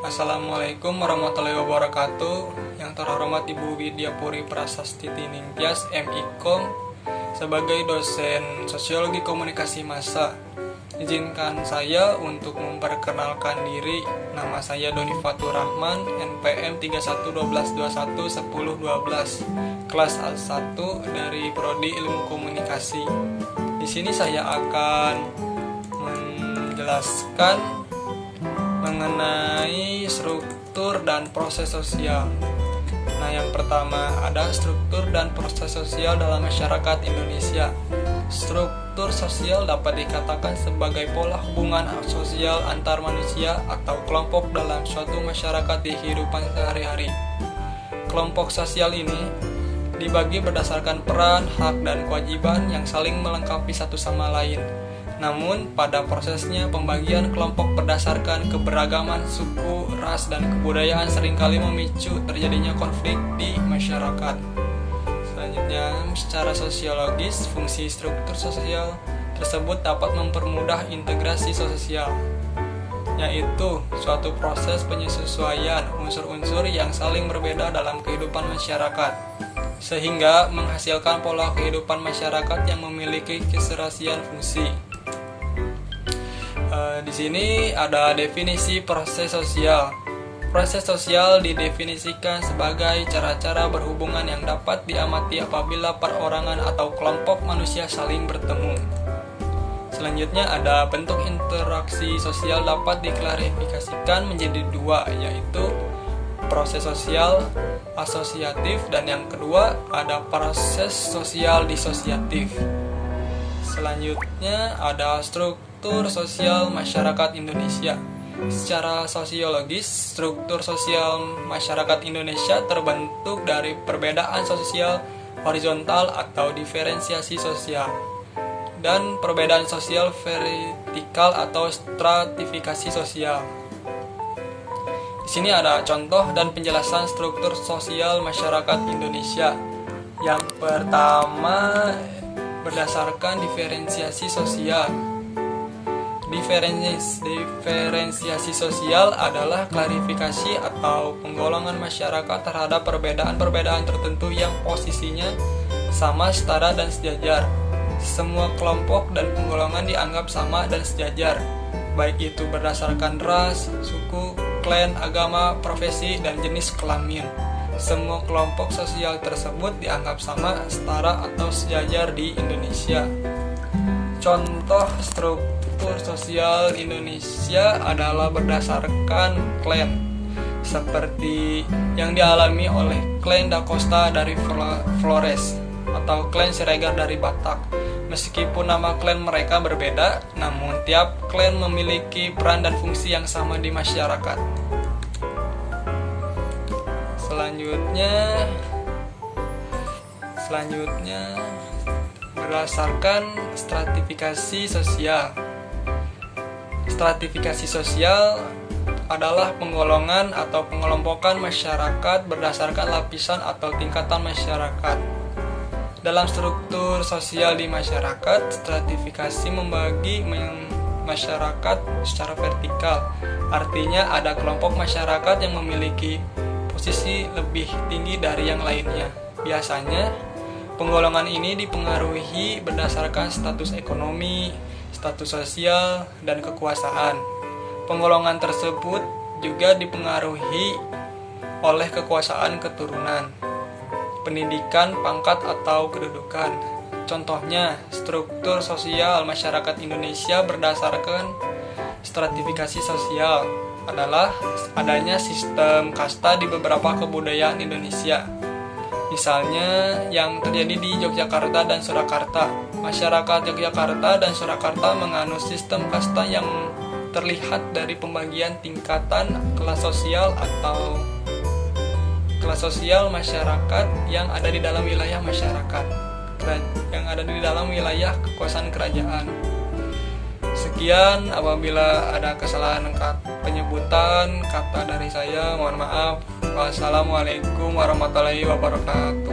Assalamualaikum warahmatullahi wabarakatuh. Yang terhormat Ibu Widya Puri Prasasti Ningtyas, MIKOM, sebagai dosen Sosiologi Komunikasi Massa. Izinkan saya untuk memperkenalkan diri. Nama saya Doni Fatur Rahman, NPM 3112211012, kelas A1 dari Prodi Ilmu Komunikasi. Di sini saya akan menjelaskan mengenai struktur dan proses sosial. Nah, yang pertama ada struktur dan proses sosial dalam masyarakat Indonesia. Struktur sosial dapat dikatakan sebagai pola hubungan sosial antar manusia atau kelompok dalam suatu masyarakat di kehidupan sehari-hari. Kelompok sosial ini dibagi berdasarkan peran, hak, dan kewajiban yang saling melengkapi satu sama lain. Namun, pada prosesnya pembagian kelompok berdasarkan keberagaman suku, ras, dan kebudayaan seringkali memicu terjadinya konflik di masyarakat. Selanjutnya, secara sosiologis, fungsi struktur sosial tersebut dapat mempermudah integrasi sosial, yaitu suatu proses penyesuaian unsur-unsur yang saling berbeda dalam kehidupan masyarakat, sehingga menghasilkan pola kehidupan masyarakat yang memiliki keserasian fungsi. Di sini ada definisi proses sosial. Proses sosial didefinisikan sebagai cara-cara berhubungan yang dapat diamati apabila perorangan atau kelompok manusia saling bertemu. Selanjutnya ada bentuk interaksi sosial dapat diklarifikasikan menjadi dua, yaitu proses sosial asosiatif dan yang kedua ada proses sosial disosiatif. Selanjutnya ada struktur sosial masyarakat Indonesia. Secara sosiologis, struktur sosial masyarakat Indonesia terbentuk dari perbedaan sosial horizontal atau diferensiasi sosial dan perbedaan sosial vertikal atau stratifikasi sosial. Di sini ada contoh dan penjelasan struktur sosial masyarakat Indonesia. Yang pertama, berdasarkan diferensiasi sosial. Diferensiasi sosial adalah klarifikasi atau penggolongan masyarakat terhadap perbedaan-perbedaan tertentu yang posisinya sama, setara, dan sejajar. Semua kelompok dan penggolongan dianggap sama dan sejajar, baik itu berdasarkan ras, suku, klan, agama, profesi, dan jenis kelamin. Semua kelompok sosial tersebut dianggap sama, setara, atau sejajar di Indonesia. Contoh struktur sosial Indonesia adalah berdasarkan klan, seperti yang dialami oleh klan Da Costa dari Flores atau klan Siregar dari Batak. Meskipun nama klan mereka berbeda, namun tiap klan memiliki peran dan fungsi yang sama di masyarakat. Selanjutnya berdasarkan stratifikasi sosial. Stratifikasi sosial adalah penggolongan atau pengelompokan masyarakat berdasarkan lapisan atau tingkatan masyarakat. Dalam struktur sosial di masyarakat, stratifikasi membagi masyarakat secara vertikal. Artinya ada kelompok masyarakat yang memiliki posisi lebih tinggi dari yang lainnya. Biasanya, penggolongan ini dipengaruhi berdasarkan status ekonomi, status sosial, dan kekuasaan. Penggolongan tersebut juga dipengaruhi oleh kekuasaan keturunan, pendidikan, pangkat, atau kedudukan. Contohnya, struktur sosial masyarakat Indonesia berdasarkan stratifikasi sosial adalah adanya sistem kasta di beberapa kebudayaan Indonesia. Misalnya yang terjadi di Yogyakarta dan Surakarta. Masyarakat Yogyakarta dan Surakarta menganut sistem kasta yang terlihat dari pembagian tingkatan kelas sosial atau kelas sosial masyarakat yang ada di dalam wilayah masyarakat, yang ada di dalam wilayah kekuasaan kerajaan. Sekian, apabila ada kesalahan penyebutan kata dari saya, mohon maaf. Wassalamualaikum warahmatullahi wabarakatuh.